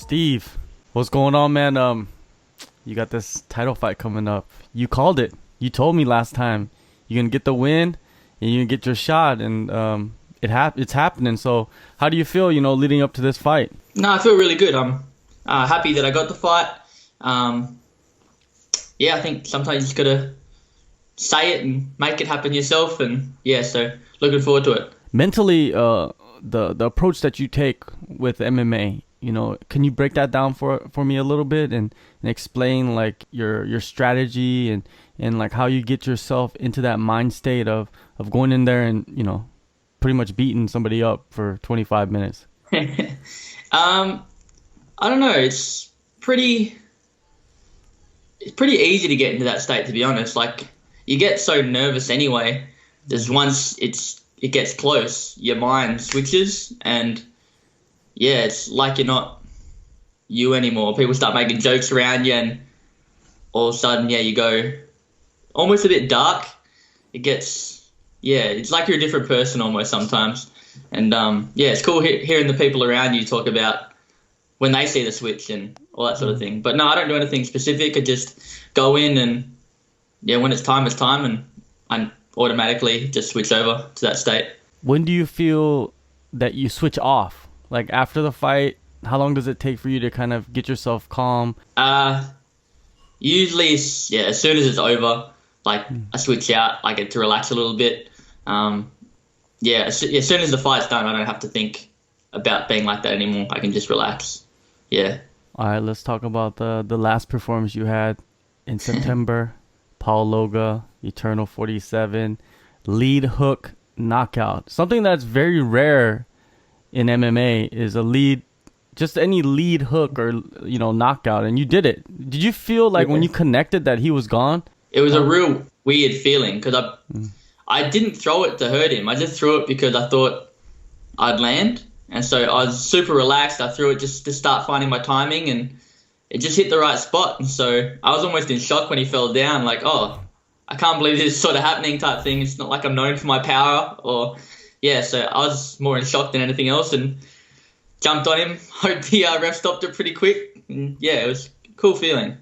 Steve, what's going on, man? You got this title fight coming up. You called it. You told me last time you're gonna get the win and you're gonna get your shot, and it's happening. So, how do you feel? Leading up to this fight. No, I feel really good. I'm happy that I got the fight. Yeah, I think sometimes you just gotta say it and make it happen yourself, and yeah, so looking forward to it. Mentally, the approach that you take with MMA. Can you break that down for me a little bit and explain like your strategy and like how you get yourself into that mind state of going in there and pretty much beating somebody up for 25 minutes? I don't know. It's pretty easy to get into that state, to be honest. Like, you get so nervous anyway. There's once it gets close, your mind switches, and yeah, it's like you're not you anymore. People start making jokes around you, and all of a sudden, you go almost a bit dark. It's like you're a different person almost sometimes. And it's cool hearing the people around you talk about when they see the switch and all that sort of thing. But no, I don't do anything specific. I just go in and when it's time, and I automatically just switch over to that state. When do you feel that you switch off? Like after the fight, how long does it take for you to kind of get yourself calm? Usually, as soon as it's over, like I switch out. I get to relax a little bit. As soon as the fight's done, I don't have to think about being like that anymore. I can just relax. Yeah. All right, let's talk about the last performance you had in September. Paul Loga, Eternal 47, lead hook knockout. Something that's very rare in MMA is just any lead hook or knockout, and you did it. Did you feel like when you connected that he was gone? It was a real weird feeling because I didn't throw it to hurt him. I just threw it because I thought I'd land, and so I was super relaxed. I threw it just to start finding my timing, and it just hit the right spot. And so I was almost in shock when he fell down, like, oh, I can't believe this is sort of happening type thing. It's not like I'm known for my power or. Yeah, so I was more in shock than anything else and jumped on him. Hope the ref stopped it pretty quick. And it was a cool feeling.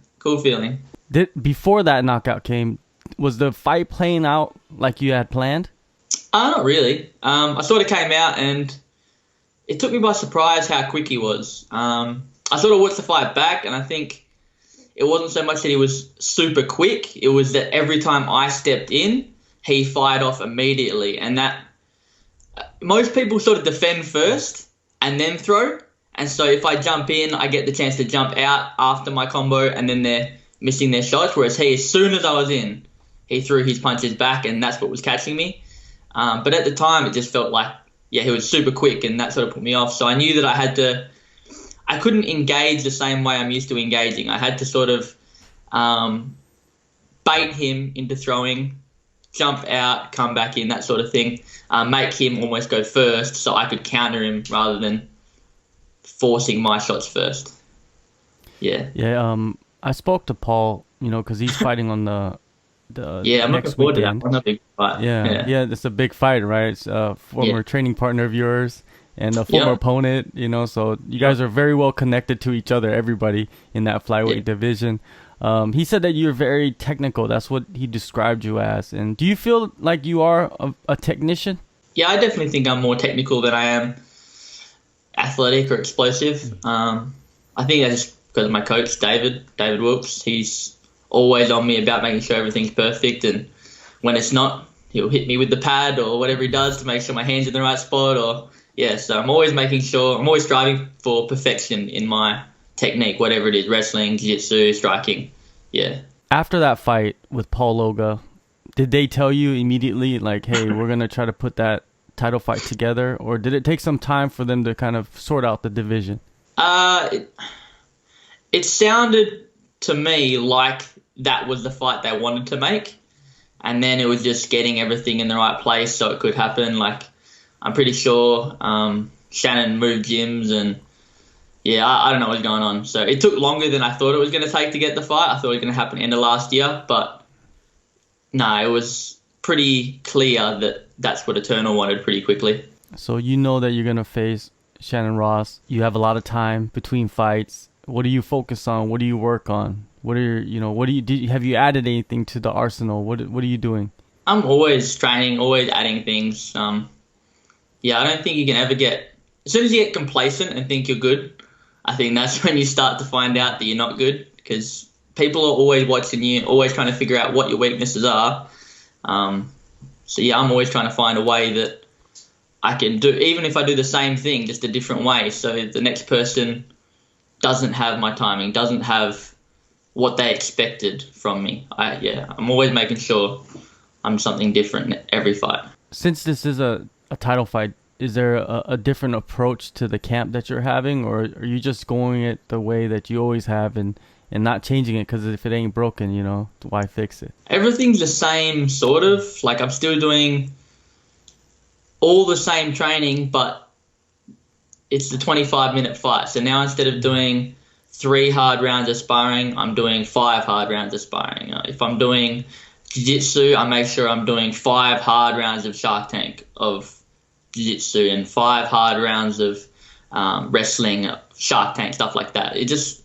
Before that knockout came, was the fight playing out like you had planned? Not really. I sort of came out and it took me by surprise how quick he was. I sort of watched the fight back, and I think it wasn't so much that he was super quick. It was that every time I stepped in, he fired off immediately, and that most people sort of defend first and then throw. And so if I jump in, I get the chance to jump out after my combo, and then they're missing their shots. Whereas he, as soon as I was in, he threw his punches back, and that's what was catching me. But at the time, it just felt like, he was super quick, and that sort of put me off. So I knew that I couldn't engage the same way I'm used to engaging. I had to sort of bait him into throwing, jump out, come back in, that sort of thing. Make him almost go first so I could counter him rather than forcing my shots first. Yeah. Yeah, I spoke to Paul, because he's fighting on the I'm looking forward to that. Another big fight. Yeah, it's a big fight, right? It's a former training partner of yours and a former opponent, so you guys are very well connected to each other, everybody in that flyweight division. He said that you're very technical. That's what he described you as. And do you feel like you are a technician? Yeah, I definitely think I'm more technical than I am athletic or explosive. I think that's just because of my coach, David Wilkes. He's always on me about making sure everything's perfect. And when it's not, he'll hit me with the pad or whatever he does to make sure my hand's in the right spot. So I'm always striving for perfection in my technique, whatever it is, wrestling, jiu-jitsu, striking. Yeah. After that fight with Paul Loga, did they tell you immediately, like, hey, we're going to try to put that title fight together? Or did it take some time for them to kind of sort out the division? It sounded to me like that was the fight they wanted to make. And then it was just getting everything in the right place so it could happen. Like, I'm pretty sure Shannon moved gyms and I don't know what's going on. So it took longer than I thought it was going to take to get the fight. I thought it was going to happen end of last year, but no, it was pretty clear that that's what Eternal wanted pretty quickly. So you know that you're going to face Shannon Ross. You have a lot of time between fights. What do you focus on? What do you work on? What are your, what do you have you added anything to the arsenal? What are you doing? I'm always training, always adding things. Yeah, I don't think you can ever get, as soon as you get complacent and think you're good, I think that's when you start to find out that you're not good, because people are always watching you, always trying to figure out what your weaknesses are. So yeah, I'm always trying to find a way that I can do, even if I do the same thing, just a different way, so the next person doesn't have my timing, doesn't have what they expected from me. I'm always making sure I'm something different every fight. Since this is a title fight, is there a different approach to the camp that you're having, or are you just going it the way that you always have and not changing it? Because if it ain't broken, why fix it? Everything's the same, sort of. Like, I'm still doing all the same training, but it's the 25-minute fight. So now instead of doing 3 hard rounds of sparring, I'm doing 5 hard rounds of sparring. If I'm doing jiu-jitsu, I make sure I'm doing 5 hard rounds of Shark Tank of jiu-jitsu and 5 hard rounds of wrestling, Shark Tank, stuff like that. It just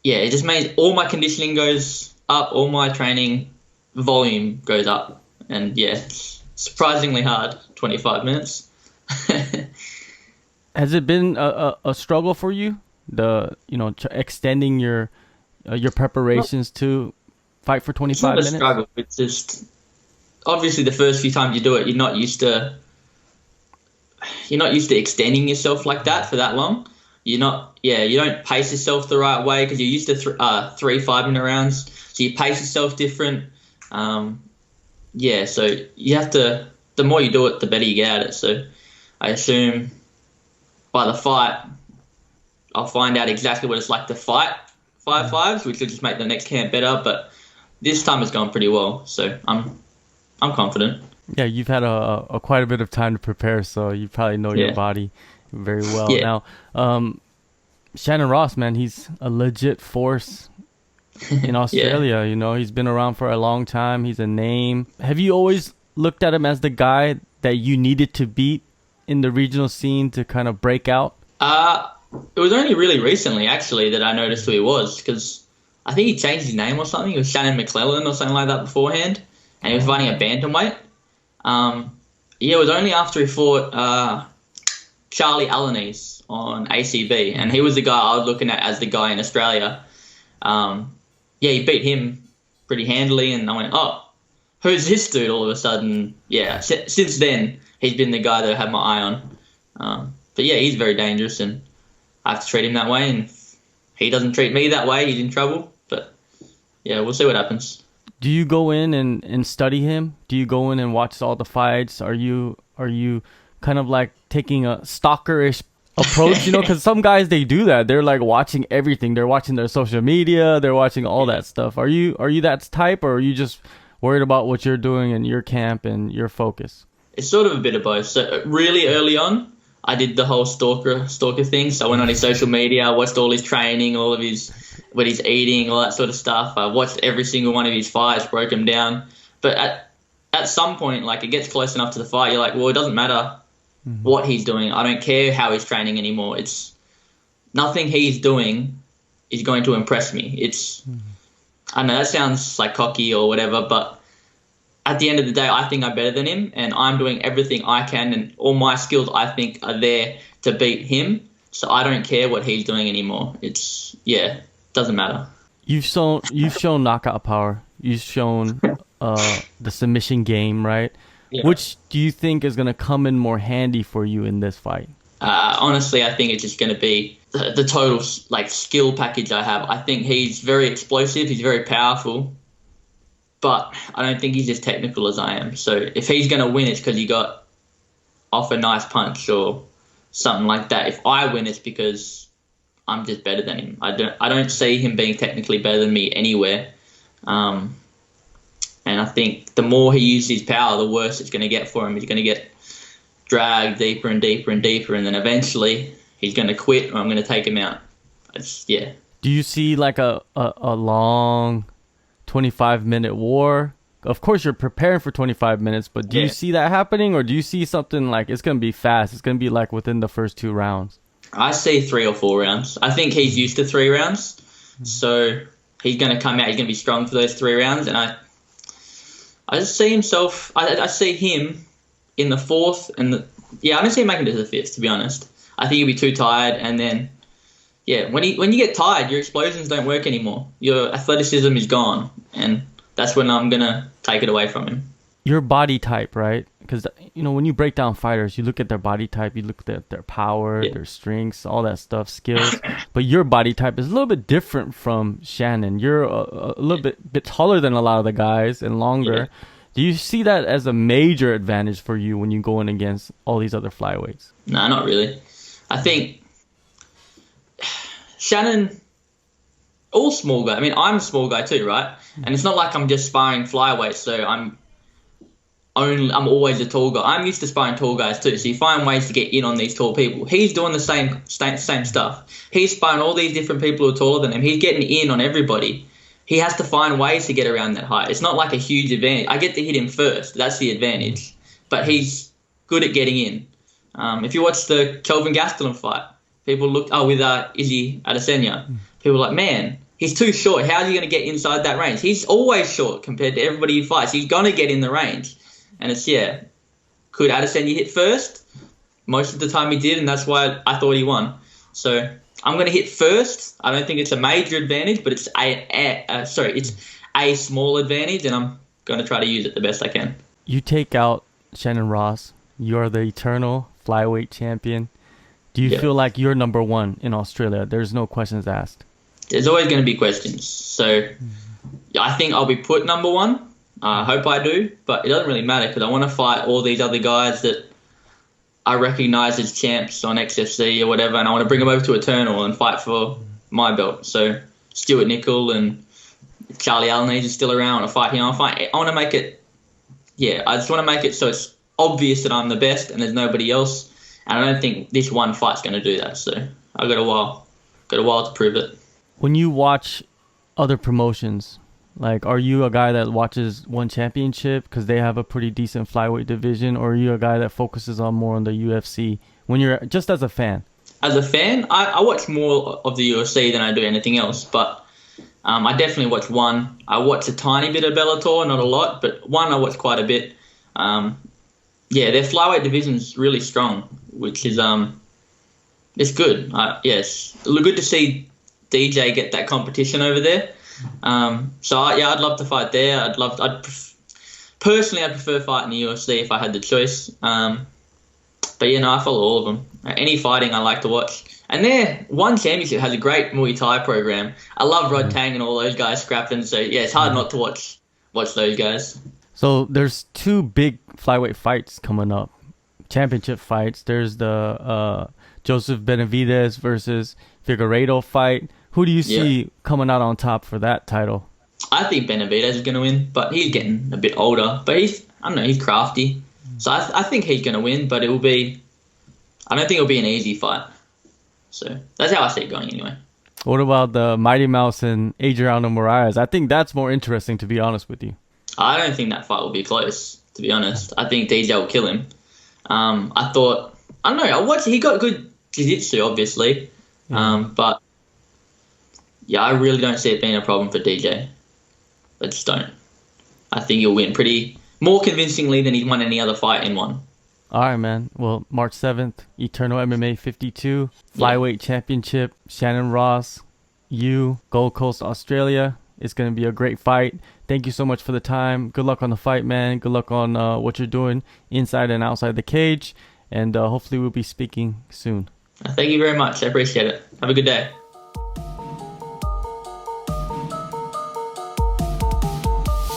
means all my conditioning goes up, all my training volume goes up. And yeah, it's surprisingly hard, 25 minutes. Has it been a struggle for you, extending your preparations to fight for 25 minutes? It's not a struggle. It's just, obviously the first few times you do it, you're not used to extending yourself like that for that long. You don't pace yourself the right way because you're used to 3 5-minute rounds. So you pace yourself different. So you have to, the more you do it, the better you get at it. So I assume by the fight, I'll find out exactly what it's like to fight 5-5s, which will just make the next camp better. But this time it's gone pretty well, so I'm confident. Yeah, you've had a quite a bit of time to prepare, so you probably know your body very well. Yeah. Now, Shannon Ross, man, he's a legit force in Australia. He's been around for a long time. He's a name. Have you always looked at him as the guy that you needed to beat in the regional scene to kind of break out? It was only really recently, actually, that I noticed who he was, because I think he changed his name or something. It was Shannon McClellan or something like that beforehand, and he was fighting a bantamweight. It was only after he fought Charlie Alaniz on ACB, and he was the guy I was looking at as the guy in Australia. He beat him pretty handily, and I went, oh, who's this dude all of a sudden? Yeah, since then, he's been the guy that I had my eye on. But yeah, he's very dangerous, and I have to treat him that way, and if he doesn't treat me that way, he's in trouble. But yeah, we'll see what happens. Do you go in and study him? Do you go in and watch all the fights? Are you kind of like taking a stalker-ish approach? Because some guys, they do that. They're like watching everything. They're watching their social media. They're watching all that stuff. Are you that type, or are you just worried about what you're doing in your camp and your focus? It's sort of a bit of both. So really early on, I did the whole stalker thing. So I went on his social media, I watched all his training, all of what he's eating, all that sort of stuff. I watched every single one of his fights, broke them down. But at some point, like, it gets close enough to the fight, you're like, well, it doesn't matter what he's doing. I don't care how he's training anymore. It's nothing he's doing is going to impress me. I know that sounds like cocky or whatever, but at the end of the day, I think I'm better than him, and I'm doing everything I can, and all my skills, I think, are there to beat him. So I don't care what he's doing anymore. Doesn't matter. You've shown knockout power. You've shown the submission game, right? Yeah. Which do you think is going to come in more handy for you in this fight? Honestly, I think it's just going to be the total skill package I have. I think he's very explosive. He's very powerful. But I don't think he's as technical as I am. So if he's going to win, it's because he got off a nice punch or something like that. If I win, it's because I'm just better than him. I don't see him being technically better than me anywhere. And I think the more he uses his power, the worse it's going to get for him. He's going to get dragged deeper and deeper and deeper, and then eventually he's going to quit, or I'm going to take him out. Do you see like a long 25-minute war of course you're preparing for 25 minutes, but do you see that happening, or do you see something like it's going to be fast? It's going to be like within the first 2 rounds. I see 3 or 4 rounds. I think he's used to 3 rounds, so he's going to come out. He's going to be strong for those 3 rounds, and I just see himself. I see him in the 4th, and I don't see him making it to the 5th. To be honest, I think he'll be too tired, and then when you get tired, your explosions don't work anymore. Your athleticism is gone, and that's when I'm gonna take it away from him. Your body type, right? Because when you break down fighters, you look at their body type, you look at their power, their strengths, all that stuff, skills. But your body type is a little bit different from Shannon. You're a little bit taller than a lot of the guys and longer. Yeah. Do you see that as a major advantage for you when you go in against all these other flyweights? No, not really. I think Shannon, all small guy. I mean, I'm a small guy too, right? And it's not like I'm just sparring flyweight, so I'm always a tall guy. I'm used to sparring tall guys too, so you find ways to get in on these tall people. He's doing the same stuff. He's sparring all these different people who are taller than him. He's getting in on everybody. He has to find ways to get around that height. It's not like a huge advantage. I get to hit him first. That's the advantage. But he's good at getting in. If you watch the Kelvin Gastelum fight, people look, with Izzy Adesanya, people are like, man, he's too short. How's he going to get inside that range? He's always short compared to everybody he fights. He's going to get in the range. And it's, could Adesanya hit first? Most of the time he did, and that's why I thought he won. So I'm going to hit first. I don't think it's a major advantage, but it's a small advantage, and I'm going to try to use it the best I can. You take out Shannon Ross. You're the eternal flyweight champion. Do you feel like you're number 1 in Australia? There's no questions asked. There's always going to be questions. So I think I'll be put number 1. I hope I do, but it doesn't really matter because I want to fight all these other guys that I recognize as champs on XFC or whatever, and I want to bring them over to Eternal and fight for my belt. So Stuart Nickel and Charlie Alnese is still around. I want to fight him. I want to make it, I just want to make it so it's obvious that I'm the best and there's nobody else. And I don't think this one fight's going to do that. So I've got a while to prove it. When you watch other promotions, like, are you a guy that watches one championship because they have a pretty decent flyweight division, or are you a guy that focuses on more on the UFC when you're just as a fan? As a fan, I watch more of the UFC than I do anything else, but I definitely watch one. I watch a tiny bit of Bellator, not a lot, but one I watch quite a bit. Their flyweight division's really strong, which is it's good. It's good to see DJ get that competition over there. I'd love to fight there. I'd prefer fighting the UFC if I had the choice. I follow all of them. Any fighting I like to watch. And their one championship has a great Muay Thai program. I love Rod Tang and all those guys scrapping. So it's hard not to watch those guys. So there's 2 big flyweight fights coming up, championship fights. There's the Joseph Benavidez versus Figueiredo fight. Who do you see coming out on top for that title? I think Benavidez is going to win, but he's getting a bit older. But he's crafty. So I think he's going to win, but I don't think it'll be an easy fight. So that's how I see it going anyway. What about the Mighty Mouse and Adriano Moraes? I think that's more interesting, to be honest with you. I don't think that fight will be close, to be honest. I think DJ will kill him. He got good jiu-jitsu, obviously. But I really don't see it being a problem for DJ. I just don't. I think he'll win more convincingly than he's won any other fight in one. All right, man. Well, March 7th, Eternal MMA 52, Flyweight Championship, Shannon Ross, Gold Coast, Australia. It's going to be a great fight. Thank you so much for the time. Good luck on the fight, man. Good luck on what you're doing inside and outside the cage. And hopefully we'll be speaking soon. Thank you very much. I appreciate it. Have a good day.